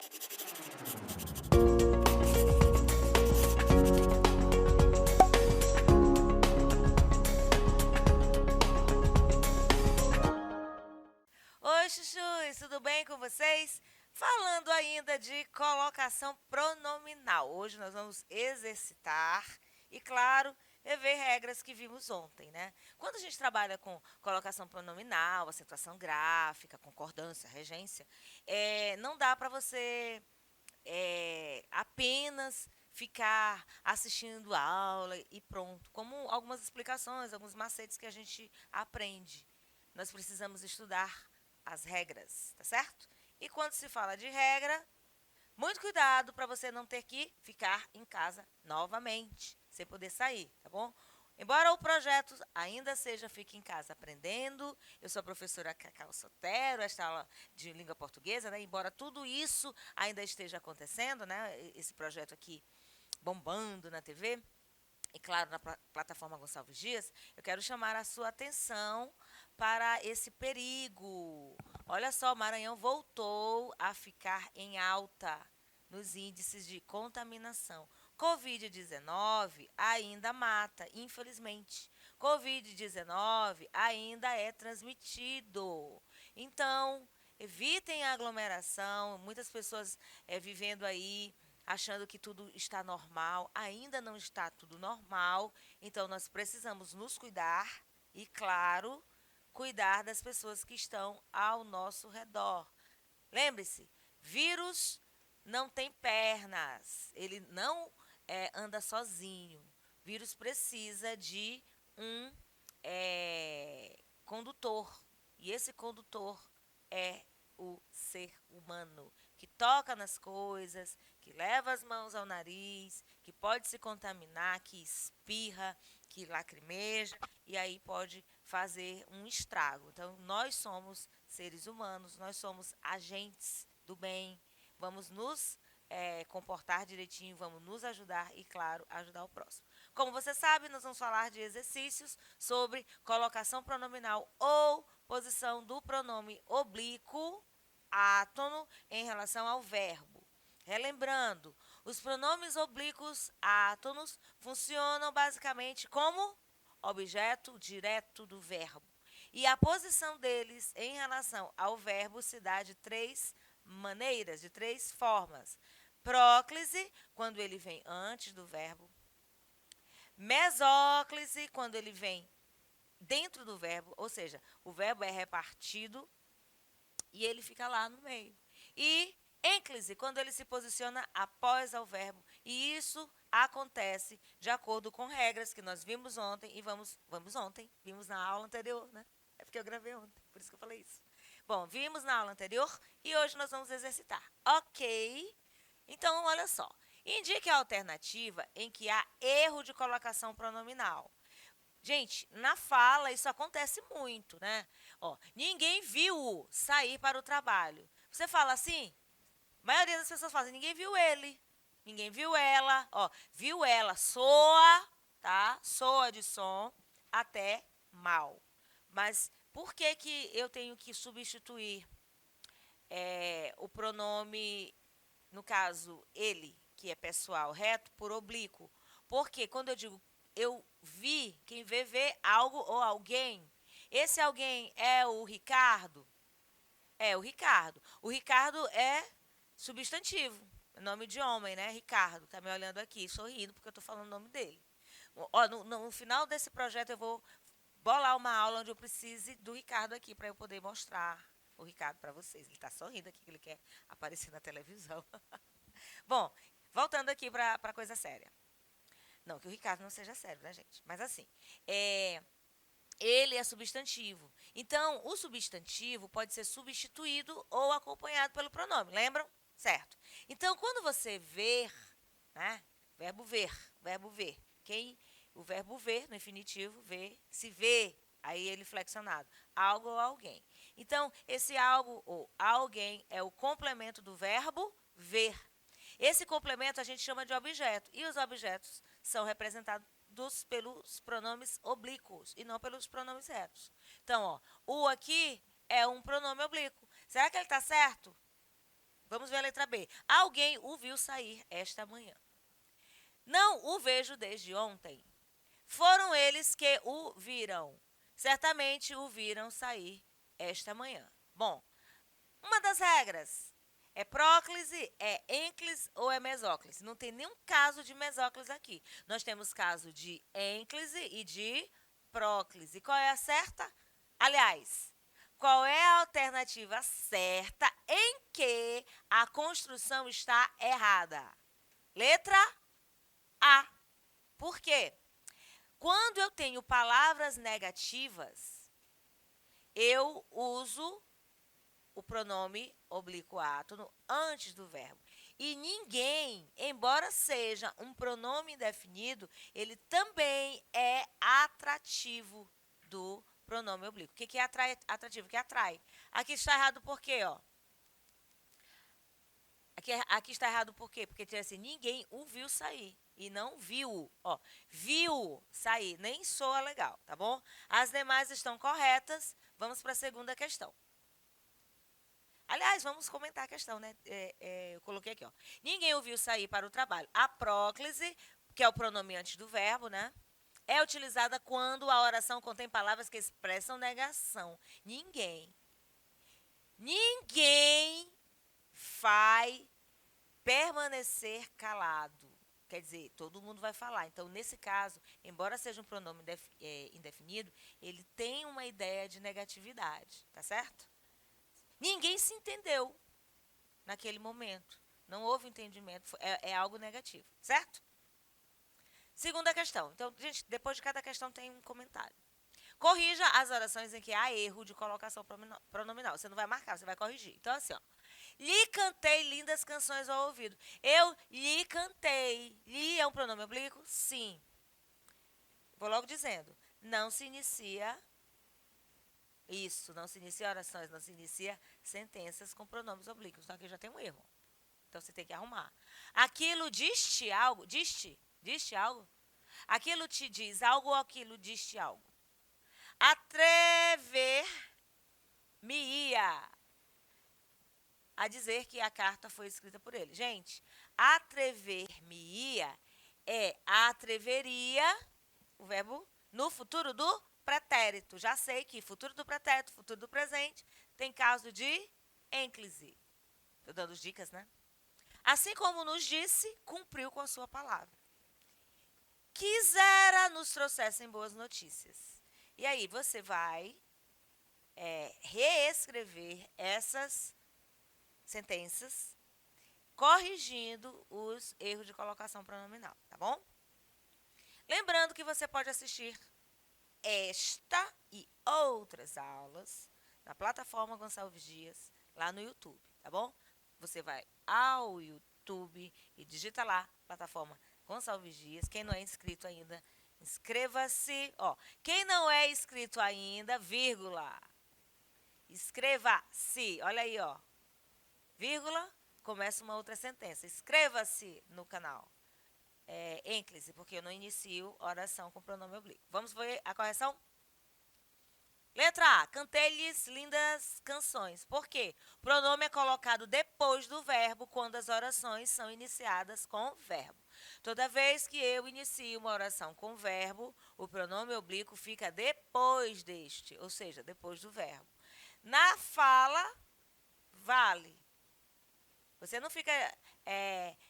Oi, chuchus, tudo bem com vocês? Falando ainda de colocação pronominal. Hoje nós vamos exercitar e, claro, rever regras que vimos ontem, né? Quando a gente trabalha com colocação pronominal, acentuação gráfica, concordância, regência, não dá para você apenas ficar assistindo a aula e pronto. Como algumas explicações, alguns macetes que a gente aprende. Nós precisamos estudar as regras, tá certo? E quando se fala de regra, muito cuidado para você não ter que ficar em casa novamente, sem poder sair, tá bom? Embora o projeto ainda seja Fique em Casa Aprendendo, eu sou a professora Cacau Sotero, esta aula de língua portuguesa, né? Embora tudo isso ainda esteja acontecendo, né? Esse projeto aqui bombando na TV, e claro, na plataforma Gonçalves Dias, eu quero chamar a sua atenção para esse perigo. Olha só, o Maranhão voltou a ficar em alta nos índices de contaminação. Covid-19 ainda mata, infelizmente. Covid-19 ainda é transmitido. Então, evitem a aglomeração. Muitas pessoas vivendo aí achando que tudo está normal, ainda não está tudo normal, então nós precisamos nos cuidar e, claro, cuidar das pessoas que estão ao nosso redor. Lembre-se, vírus não tem pernas, ele não anda sozinho. Vírus precisa de um condutor, e esse condutor é o ser humano, que toca nas coisas, que leva as mãos ao nariz, que pode se contaminar, que espirra, que lacrimeja e aí pode fazer um estrago. Então, nós somos seres humanos, nós somos agentes do bem, vamos nos comportar direitinho, vamos nos ajudar e, claro, ajudar o próximo. Como você sabe, nós vamos falar de exercícios sobre colocação pronominal ou posição do pronome oblíquo átono em relação ao verbo. Relembrando, os pronomes oblíquos átonos funcionam basicamente como objeto direto do verbo. E a posição deles em relação ao verbo se dá de três maneiras, de três formas. Próclise, quando ele vem antes do verbo. Mesóclise, quando ele vem dentro do verbo, ou seja, o verbo é repartido e ele fica lá no meio. E ênclise, quando ele se posiciona após ao verbo. E isso acontece de acordo com regras que nós vimos ontem e vimos na aula anterior, né? É porque eu gravei ontem, por isso que eu falei isso. Bom, vimos na aula anterior e hoje nós vamos exercitar. Ok? Então, olha só. Indique a alternativa em que há erro de colocação pronominal. Gente, na fala isso acontece muito, né? Ó, ninguém viu sair para o trabalho. Você fala assim, a maioria das pessoas fala assim, ninguém viu ele, ninguém viu ela. Ó, viu ela, soa, tá? Soa de som, até mal. Mas por que que eu tenho que substituir o pronome, no caso, ele, que é pessoal, reto, por oblíquo? Porque quando eu digo eu vi, quem vê algo ou alguém. Esse alguém é o Ricardo? É o Ricardo. O Ricardo é substantivo, nome de homem, né? Ricardo, tá me olhando aqui, sorrindo, porque eu tô falando o nome dele. Ó, no final desse projeto eu vou bolar uma aula onde eu precise do Ricardo aqui para eu poder mostrar o Ricardo para vocês. Ele tá sorrindo aqui, que ele quer aparecer na televisão. Bom, voltando aqui para coisa séria. Não, que o Ricardo não seja sério, né, gente? Mas assim, ele é substantivo. Então, o substantivo pode ser substituído ou acompanhado pelo pronome, lembram? Certo. Então, quando você ver, né? Verbo ver. O verbo ver, no infinitivo, ver, se vê, aí ele flexionado. Algo ou alguém. Então, esse algo ou alguém é o complemento do verbo ver. Esse complemento a gente chama de objeto. E os objetos são representados pelos pronomes oblíquos e não pelos pronomes retos. Então, ó, o aqui é um pronome oblíquo. Será que ele está certo? Vamos ver a letra B. Alguém o viu sair esta manhã. Não o vejo desde ontem. Foram eles que o viram. Certamente o viram sair esta manhã. Bom, uma das regras é próclise, é ênclise ou é mesóclise. Não tem nenhum caso de mesóclise aqui. Nós temos caso de ênclise e de próclise. Qual é a certa? Aliás, qual é a alternativa certa em que a construção está errada? Letra A. Por quê? Quando eu tenho palavras negativas, eu uso o pronome oblíquo átono antes do verbo. E ninguém, embora seja um pronome indefinido, ele também é atrativo do pronome oblíquo. O que é atrativo? Que atrai. Aqui está errado por quê? Ó? Aqui está errado por quê? Porque tinha assim, ninguém o viu sair. E não viu. Ó, viu sair. Nem soa legal, tá bom? As demais estão corretas. Vamos para a segunda questão. Aliás, vamos comentar a questão, né? Eu coloquei aqui, ó. Ninguém o viu sair para o trabalho. A próclise, que é o pronome antes do verbo, né? É utilizada quando a oração contém palavras que expressam negação. Ninguém vai permanecer calado. Quer dizer, todo mundo vai falar. Então, nesse caso, embora seja um pronome indefinido, ele tem uma ideia de negatividade, tá certo? Ninguém se entendeu naquele momento. Não houve entendimento, é algo negativo, certo? Segunda questão. Então, gente, depois de cada questão tem um comentário. Corrija as orações em que há erro de colocação pronominal. Você não vai marcar, você vai corrigir. Então, assim, ó. Lhe cantei lindas canções ao ouvido. Eu lhe cantei. Lhe é um pronome oblíquo? Sim. Vou logo dizendo. Não se inicia isso, não se inicia orações, não se inicia sentenças com pronomes oblíquos. Então, aqui já tem um erro. Então, você tem que arrumar. Aquilo diz-te algo? Diz-te algo? Aquilo te diz algo ou aquilo diz-te algo? Atrever-me-ia a dizer que a carta foi escrita por ele. Gente, atrever-me-ia é atreveria, o verbo no futuro do pretérito. Já sei que futuro do pretérito, futuro do presente, tem caso de ênclise. Estou dando dicas, né? Assim como nos disse, cumpriu com a sua palavra. Quisera nos trouxessem boas notícias. E aí você vai reescrever essas sentenças, corrigindo os erros de colocação pronominal, tá bom? Lembrando que você pode assistir esta e outras aulas na plataforma Gonçalves Dias, lá no YouTube, tá bom? Você vai ao YouTube e digita lá, plataforma Gonçalves Dias. Quem não é inscrito ainda, inscreva-se. Ó, quem não é inscrito ainda, vírgula, inscreva-se. Olha aí, ó. Vírgula, começa uma outra sentença. Inscreva-se no canal. Ênclise, porque eu não inicio oração com pronome oblíquo. Vamos ver a correção? Letra A. Cantei-lhes lindas canções. Por quê? O pronome é colocado depois do verbo quando as orações são iniciadas com verbo. Toda vez que eu inicio uma oração com verbo, o pronome oblíquo fica depois deste, ou seja, depois do verbo. Na fala, vale. Você não fica,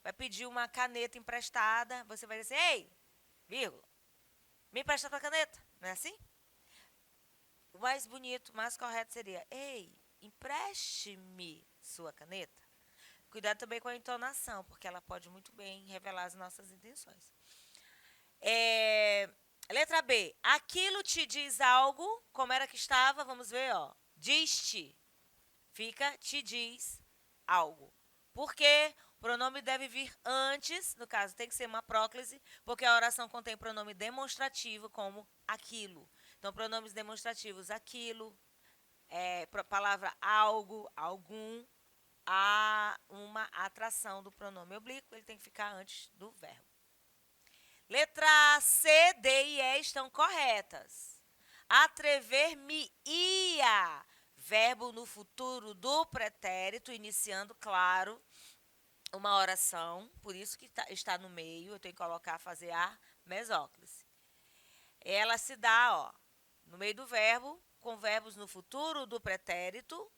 vai pedir uma caneta emprestada, você vai dizer, ei, vírgula, me empresta tua caneta, não é assim? O mais bonito, mais correto seria, ei, empreste-me sua caneta. Cuidado também com a entonação, porque ela pode muito bem revelar as nossas intenções. Letra B, aquilo te diz algo, como era que estava, vamos ver, ó, diz-te, fica, te diz algo. Por quê? O pronome deve vir antes, no caso tem que ser uma próclise, porque a oração contém pronome demonstrativo como aquilo. Então, pronomes demonstrativos, aquilo, palavra algo, algum, há uma atração do pronome oblíquo, ele tem que ficar antes do verbo. Letra C, D e E estão corretas. Atrever-me-ia. Verbo no futuro do pretérito, iniciando, claro, uma oração. Por isso que está no meio, eu tenho que colocar, fazer a mesóclise. Ela se dá, ó, no meio do verbo, com verbos no futuro do pretérito,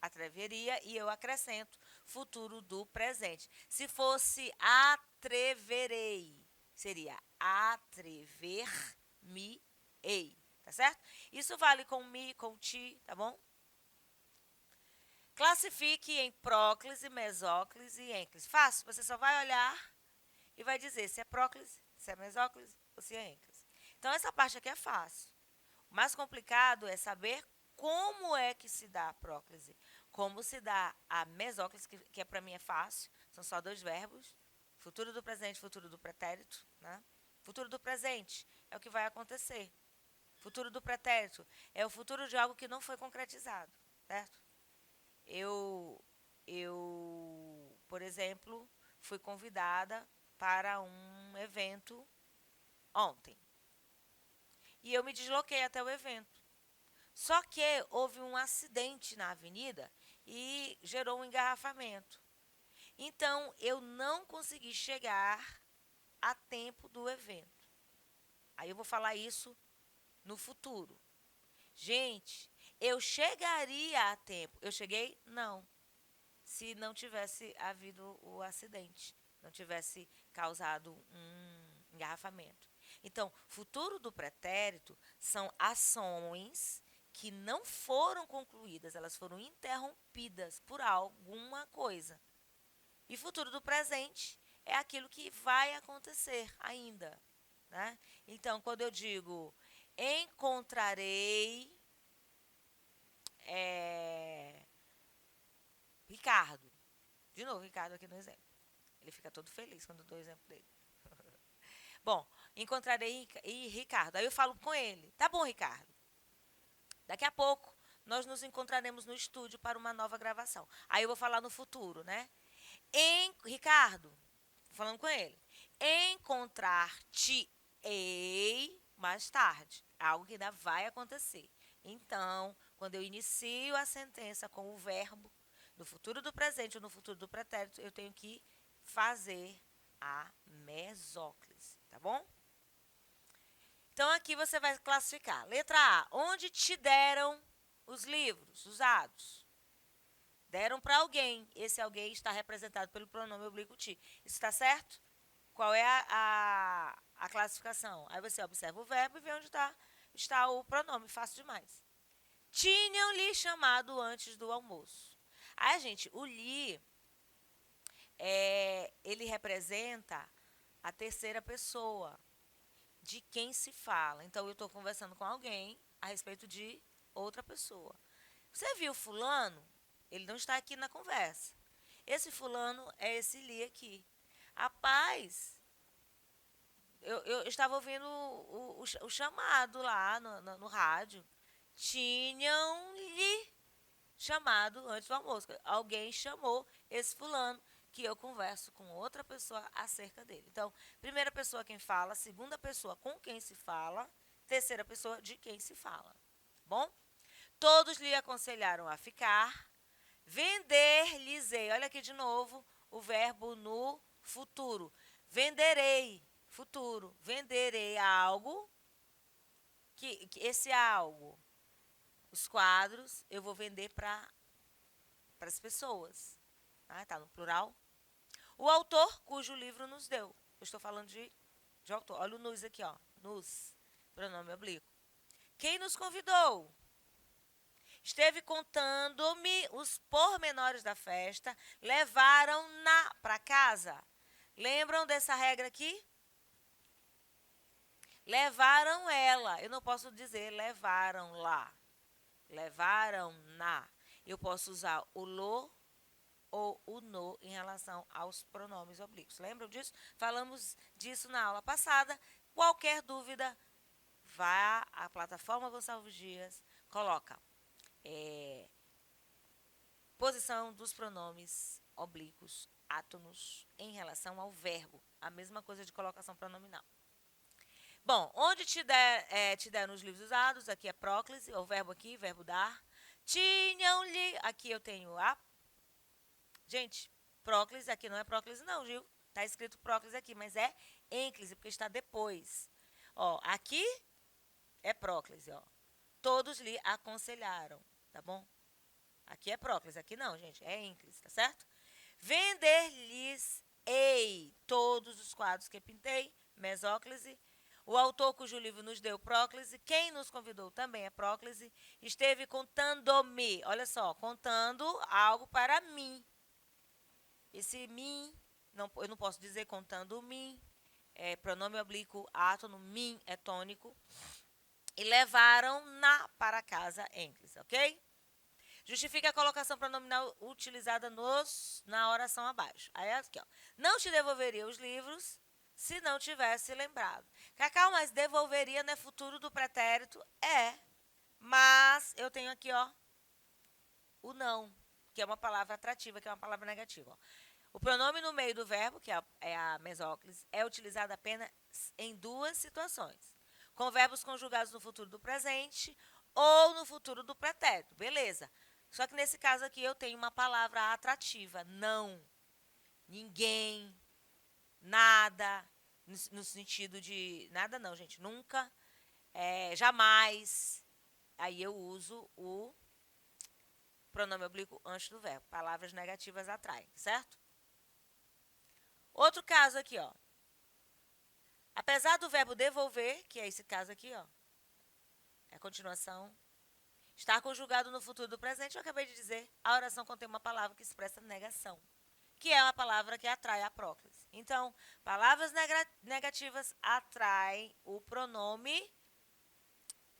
atreveria, e eu acrescento futuro do presente. Se fosse atreverei, seria atrever-me-ei, tá certo? Isso vale com me, com ti, tá bom? Classifique em próclise, mesóclise e ênclise. Fácil, você só vai olhar e vai dizer se é próclise, se é mesóclise ou se é ênclise. Então, essa parte aqui é fácil. O mais complicado é saber como é que se dá a próclise. Como se dá a mesóclise, que para mim é fácil. São só dois verbos. Futuro do presente, futuro do pretérito. Né? Futuro do presente é o que vai acontecer. Futuro do pretérito é o futuro de algo que não foi concretizado. Certo? Eu, por exemplo, fui convidada para um evento ontem. E eu me desloquei até o evento. Só que houve um acidente na avenida e gerou um engarrafamento. Então, eu não consegui chegar a tempo do evento. Aí eu vou falar isso no futuro. Gente, eu chegaria a tempo. Eu cheguei? Não. Se não tivesse havido o acidente, não tivesse causado um engarrafamento. Então, futuro do pretérito são ações que não foram concluídas, elas foram interrompidas por alguma coisa. E futuro do presente é aquilo que vai acontecer ainda. Né? Então, quando eu digo encontrarei Ricardo, de novo, Ricardo aqui no exemplo. Ele fica todo feliz quando eu dou o exemplo dele. Bom, encontrarei Ricardo. Aí eu falo com ele. Tá bom, Ricardo. Daqui a pouco nós nos encontraremos no estúdio para uma nova gravação. Aí eu vou falar no futuro, né? Ricardo, falando com ele. Encontrar-te-ei mais tarde. Algo que ainda vai acontecer. Então, quando eu inicio a sentença com o verbo, no futuro do presente ou no futuro do pretérito, eu tenho que fazer a mesóclise, tá bom? Então, aqui você vai classificar. Letra A, onde te deram os livros usados? Deram para alguém. Esse alguém está representado pelo pronome oblíquo ti. Isso está certo? Qual é a classificação? Aí você observa o verbo e vê onde está o pronome. Fácil demais. Tinham lhe chamado antes do almoço. Aí, gente, o li, ele representa a terceira pessoa de quem se fala. Então, eu estou conversando com alguém a respeito de outra pessoa. Você viu fulano? Ele não está aqui na conversa. Esse fulano é esse li aqui. Rapaz, eu estava ouvindo o chamado lá no rádio. Tinham-lhe chamado antes do almoço. Alguém chamou esse fulano que eu converso com outra pessoa acerca dele. Então, primeira pessoa quem fala, segunda pessoa com quem se fala, terceira pessoa de quem se fala. Bom? Todos lhe aconselharam a ficar. Vender-lhes-ei. Olha aqui de novo o verbo no futuro. Venderei, futuro. Venderei algo, que esse algo, os quadros, eu vou vender para as pessoas. Tá no plural. O autor cujo livro nos deu. Eu estou falando de autor. Olha o nos aqui, ó. Nos, pronome oblíquo. Quem nos convidou? Esteve contando-me os pormenores da festa, levaram-na para casa. Lembram dessa regra aqui? Levaram ela. Eu não posso dizer levaram lá. Levaram-na. Eu posso usar o lo ou o no em relação aos pronomes oblíquos. Lembram disso? Falamos disso na aula passada. Qualquer dúvida, vá à plataforma Gonçalves Dias, coloca posição dos pronomes oblíquos átonos em relação ao verbo. A mesma coisa de colocação pronominal. Bom, onde te deram os livros usados, aqui é próclise, o verbo aqui, verbo dar. tinham-lhe, aqui eu tenho a, gente, próclise, aqui não é próclise não, viu? Está escrito próclise aqui, mas é ênclise, porque está depois. Ó, aqui é próclise, ó. Todos lhe aconselharam, tá bom? Aqui é próclise, aqui não, gente, é ênclise, tá certo? Vender-lhes-ei todos os quadros que pintei, mesóclise. O autor cujo livro nos deu próclise, quem nos convidou também é próclise, esteve contando-me, olha só, contando algo para mim. Esse mim, não, eu não posso dizer contando mim, é pronome oblíquo átono, mim é tônico, e levaram-na para casa ênclise, ok? Justifica a colocação pronominal utilizada na oração abaixo. Aí aqui, ó. Não te devolveria os livros se não tivesse lembrado. Cacau, mas devolveria não é futuro do pretérito? É. Mas eu tenho aqui, ó, o não, que é uma palavra atrativa, que é uma palavra negativa. Ó. O pronome no meio do verbo, que é a mesóclise, é utilizado apenas em duas situações. Com verbos conjugados no futuro do presente ou no futuro do pretérito. Beleza. Só que nesse caso aqui eu tenho uma palavra atrativa. Não, ninguém, nada, no sentido de... Nada não, gente. Nunca, jamais. Aí eu uso o pronome oblíquo antes do verbo. Palavras negativas atraem, certo? Outro caso aqui, ó. Apesar do verbo devolver, que é esse caso aqui, ó. É a continuação. Estar conjugado no futuro do presente, eu acabei de dizer, a oração contém uma palavra que expressa negação, que é uma palavra que atrai a próclise. Então, palavras negativas atraem o pronome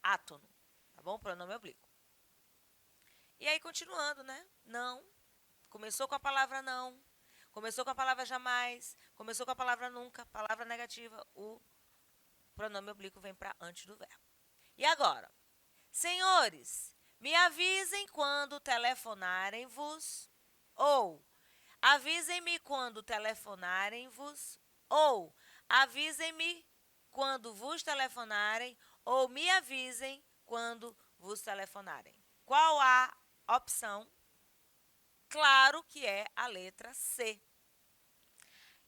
átono, tá bom? Pronome oblíquo. E aí, continuando, né? Não. Começou com a palavra não, começou com a palavra jamais, começou com a palavra nunca, palavra negativa, o pronome oblíquo vem para antes do verbo. E agora? Senhores, me avisem quando telefonarem-vos, ou avisem-me quando telefonarem-vos, ou avisem-me quando vos telefonarem, ou me avisem quando vos telefonarem. Qual a opção? Claro que é a letra C.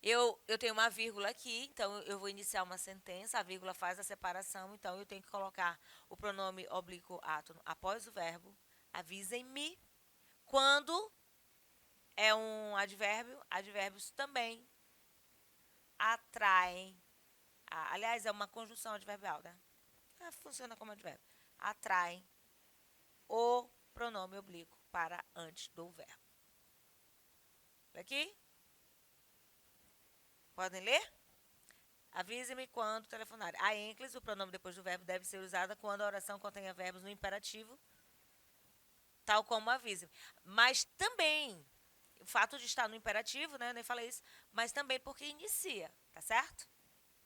Eu tenho uma vírgula aqui, então eu vou iniciar uma sentença, a vírgula faz a separação, então eu tenho que colocar o pronome oblíquo átono após o verbo. Avisem-me. Quando é um advérbio, advérbios também atraem. Aliás, é uma conjunção adverbial, né? Funciona como advérbio. Atraem o pronome oblíquo para antes do verbo. Aqui? Podem ler? Avise-me quando telefonar. A ênclise, o pronome depois do verbo, deve ser usada quando a oração contenha verbos no imperativo, tal como avise-me. Mas também, o fato de estar no imperativo, né, eu nem falei isso, mas também porque inicia, tá certo?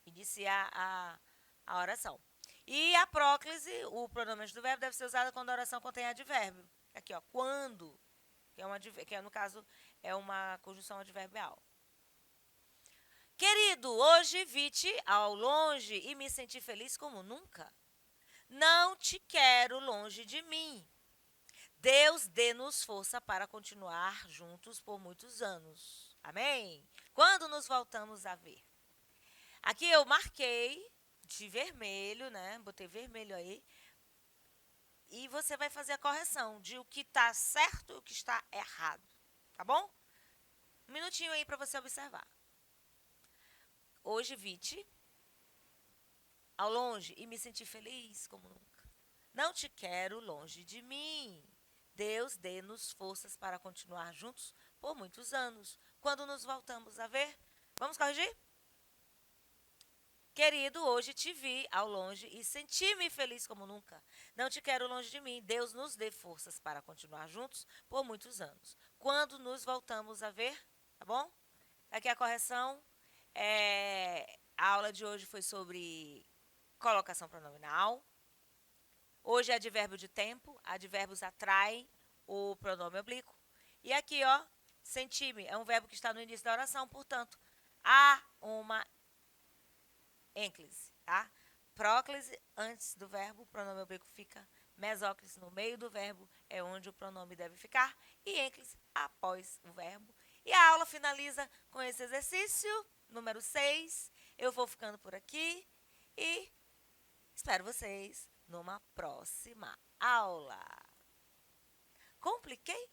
Inicia a oração. E a próclise, o pronome do verbo, deve ser usada quando a oração contém advérbio. Aqui, ó, quando, que no caso é uma conjunção adverbial. Querido, hoje vi-te ao longe e me senti feliz como nunca. Não te quero longe de mim. Deus dê-nos força para continuar juntos por muitos anos. Amém? Quando nos voltamos a ver? Aqui eu marquei de vermelho, né? Botei vermelho aí. E você vai fazer a correção de o que está certo e o que está errado. Tá bom? Um minutinho aí para você observar. Hoje vi-te ao longe e me senti feliz como nunca. Não te quero longe de mim. Deus dê-nos forças para continuar juntos por muitos anos. Quando nos voltamos a ver, vamos corrigir? Querido, hoje te vi ao longe e senti-me feliz como nunca. Não te quero longe de mim. Deus nos dê forças para continuar juntos por muitos anos. Quando nos voltamos a ver, tá bom? Aqui a correção. A aula de hoje foi sobre colocação pronominal. Hoje é advérbio de tempo. Advérbios atraem o pronome oblíquo. E aqui, ó, senti-me é um verbo que está no início da oração, portanto, há uma ênclise, tá? Próclise, antes do verbo, o pronome oblíquo fica Mesóclise no meio do verbo é onde o pronome deve ficar e ênclise após o verbo. E a aula finaliza com esse exercício, número 6. Eu vou ficando por aqui e espero vocês numa próxima aula. Compliquei?